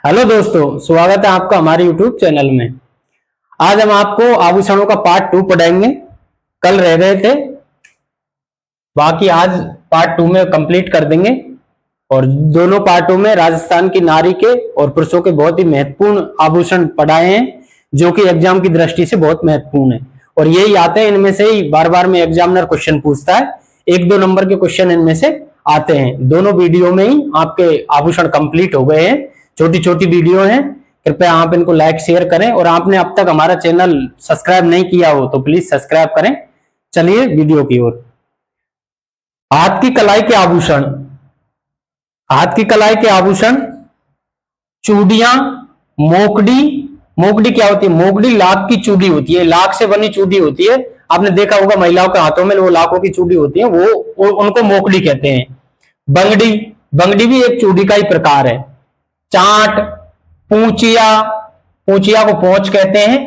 Hello दोस्तों, स्वागत है आपका हमारे YouTube चैनल में। आज हम आपको आभूषणों का पार्ट 2 पढ़ाएंगे। कल रह गए थे, बाकी आज पार्ट 2 में कंप्लीट कर देंगे। और दोनों पार्टों में राजस्थान की नारी के और पुरुषों के बहुत ही महत्वपूर्ण आभूषण पढ़ाए हैं, जो कि एग्जाम की दृष्टि से बहुत महत्वपूर्ण है। और यही आते हैं, इनमें से ही बार बार में एग्जामिनर क्वेश्चन पूछता है। 1-2 नंबर के क्वेश्चन इनमें से आते हैं। दोनों वीडियो में ही आपके आभूषण कंप्लीट हो गए हैं। छोटी छोटी वीडियो हैं, कृपया आप इनको लाइक शेयर करें। और आपने अब तक हमारा चैनल सब्सक्राइब नहीं किया हो तो प्लीज सब्सक्राइब करें। चलिए वीडियो की ओर। हाथ की कलाई के आभूषण। हाथ की कलाई के आभूषण, चूड़ियां, मोकड़ी। मोकड़ी क्या होती है? मोकड़ी लाख की चूड़ी होती है, लाख से बनी चूड़ी होती है। आपने देखा होगा महिलाओं के हाथों में वो लाखों की चूड़ी होती है, वो उनको मोकड़ी कहते हैं। बंगड़ी, बंगड़ी भी एक चूड़ी का ही प्रकार है। चाट, पूंचिया, पूंचिया को पोंछ कहते हैं।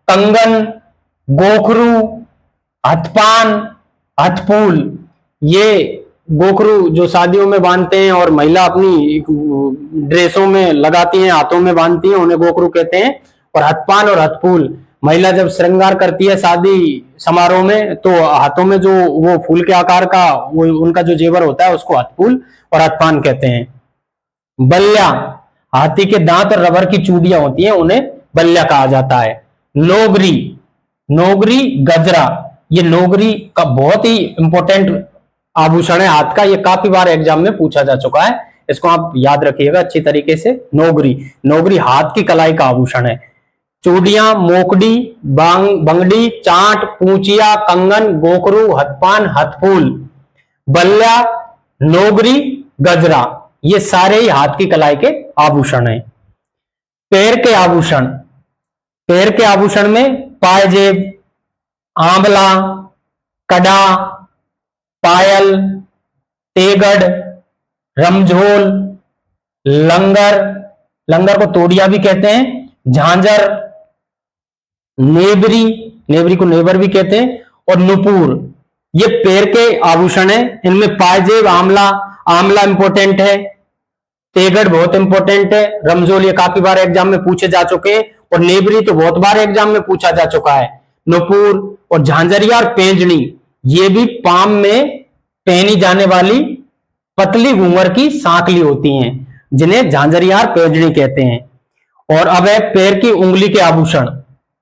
कंगन, गोखरू, हथपान, हथफूल। ये गोखरू जो शादियों में बांधते हैं और महिला अपनी ड्रेसों में लगाती हैं, हाथों में बांधती हैं, उन्हें गोखरू कहते हैं। और हथपान और हथफूल, महिला जब श्रृंगार करती है शादी समारोह में तो हाथों में जो वो फूल के आकार का वो उनका जो जेवर होता है उसको हथफूल और हथपान कहते हैं। बल्ल्या, हाथी के दांत और रबर की चूड़ियां होती हैं, उन्हें बल्ल्या कहा जाता है। नोगरी, नोगरी, गजरा। ये नोगरी का बहुत ही इंपॉर्टेंट आभूषण है हाथ का। ये काफी बार एग्जाम में पूछा जा चुका है, इसको आप याद रखिएगा अच्छी तरीके से। नोगरी, नोगरी हाथ की कलाई का आभूषण है। चूड़ियां, मोकड़ी, बंगड़ी, चाट, पूंचिया, कंगन, गोखरू, हथपान, हथफूल, बल्ल्या, नोगरी, गजरा, ये सारे ही हाथ की कलाई के आभूषण हैं। पैर के आभूषण। पैर के आभूषण में पायजेब, आंवला, कड़ा, पायल, तेगड़, रमझोल, लंगर, लंगर को तोड़िया भी कहते हैं, झांझर, नेबरी, नेबरी को नेबर भी कहते हैं, और नुपुर। ये पैर के आभूषण है। इनमें पायजेब, आंवला, आंवला इंपॉर्टेंट है। तेगड़ बहुत इंपॉर्टेंट है। रमझोल ये काफी बार एग्जाम में पूछे जा चुके हैं। और नेबरी तो बहुत बार एग्जाम में पूछा जा चुका है। नुपुर और झांझरिया और पेंजनी, ये भी पाम में पहनी जाने वाली पतली घूंगर की सांकली होती हैं, जिन्हें झांझरिया और पेंजनी कहते हैं। और अब है पैर की उंगली के आभूषण।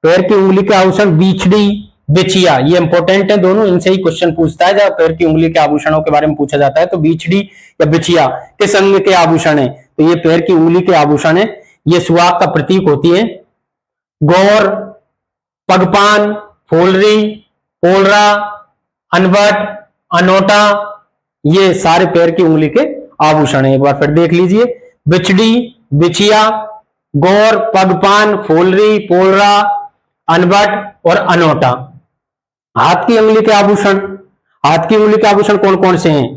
पैर की उंगली के आभूषण बीछड़ी, बिछिया, ये इंपॉर्टेंट है दोनों। इनसे ही क्वेश्चन पूछता है जब पैर की उंगली के आभूषणों के बारे में पूछा जाता है। तो बीछड़ी या बिछिया किस अंग के आभूषण है? तो ये पैर की उंगली के आभूषण है। ये सुहाग का प्रतीक होती है। गौर, पगपान, फूलरी, पोलरा, अनबट, अनोटा, ये सारे पैर की उंगली के आभूषण है। एक बार फिर देख लीजिए। बिछड़ी, बिछिया, गौर, पगपान, फूलरी, पोलरा, अनबट और अनोटा। हाथ की उंगली के आभूषण। हाथ की उंगली के आभूषण कौन कौन से हैं?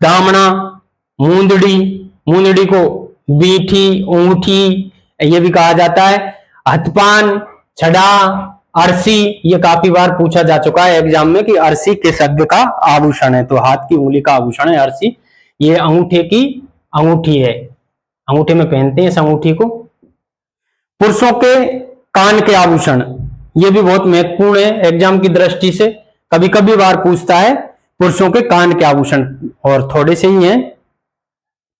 दामना, मूंदड़ी, मूंदड़ी को बीठी, अंगूठी ये भी कहा जाता है। हथपान, छड़ा, अरसी, ये काफी बार पूछा जा चुका है एग्जाम में कि अरसी किस अंग का आभूषण है। तो हाथ की उंगली का आभूषण है अरसी। ये अंगूठे की अंगूठी है, अंगूठे में पहनते हैं इस अंगूठी को। पुरुषों के कान के आभूषण, ये भी बहुत महत्वपूर्ण है एग्जाम की दृष्टि से। कभी कभी बार पूछता है पुरुषों के कान के आभूषण, और थोड़े से ही हैं।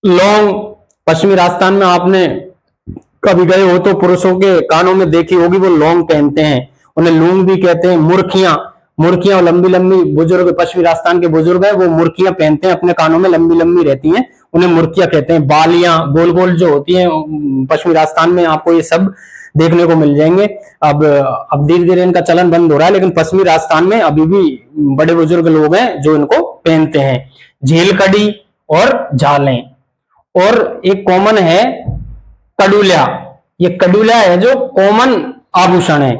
लौंग, पश्चिमी राजस्थान में आपने कभी गए हो तो पुरुषों के कानों में देखी होगी वो लौंग पहनते हैं, उन्हें लूंग भी कहते हैं। मुर्खियां, मुर्खियां और लंबी लंबी, बुजुर्ग पश्चिमी राजस्थान के बुजुर्ग हैं वो मुर्खियां पहनते हैं, अपने कानों में लंबी लंबी रहती हैं, उन्हें मुर्खियां कहते हैं। बालियां, गोल गोल जो होती हैं, पश्चिमी राजस्थान में आपको ये सब देखने को मिल जाएंगे। अब धीरे धीरे इनका चलन बंद हो रहा है, लेकिन पश्चिमी राजस्थान में अभी भी बड़े बुजुर्ग लोग हैं जो इनको पहनते हैं। झीलकड़ी और झालें। और एक कॉमन है कड़ूल्या। ये कड़ूल्या है जो कॉमन आभूषण है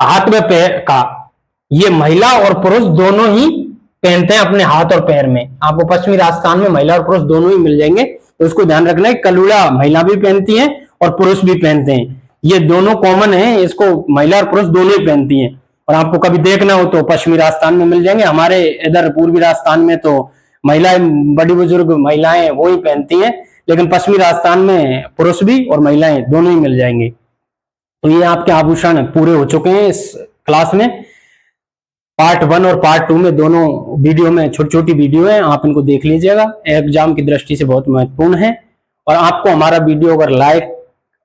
हाथ में पैर का। ये महिला और पुरुष दोनों ही पहनते हैं अपने हाथ और पैर में। आपको पश्चिमी राजस्थान में महिला और पुरुष दोनों ही मिल जाएंगे, तो उसको ध्यान रखना है। कड़ूल्या महिला भी पहनती हैं और पुरुष भी पहनते हैं, ये दोनों कॉमन है, इसको महिला और पुरुष दोनों ही पहनती हैं। और आपको कभी देखना हो तो पश्चिमी राजस्थान में मिल जाएंगे। हमारे इधर पूर्वी राजस्थान में तो महिलाएं, बड़ी बुजुर्ग महिलाएं वो ही पहनती हैं, लेकिन पश्चिमी राजस्थान में पुरुष भी और महिलाएं दोनों ही मिल जाएंगे। तो ये आपके आभूषण पूरे हो चुके हैं इस क्लास में। पार्ट 1 और पार्ट 2 में दोनों वीडियो में छोटी छोटी वीडियो है, आप इनको देख लीजिएगा, एग्जाम की दृष्टि से बहुत महत्वपूर्ण है। और आपको हमारा वीडियो अगर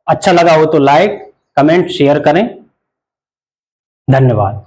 अच्छा लगा हो तो लाइक, कमेंट, शेयर करें। धन्यवाद।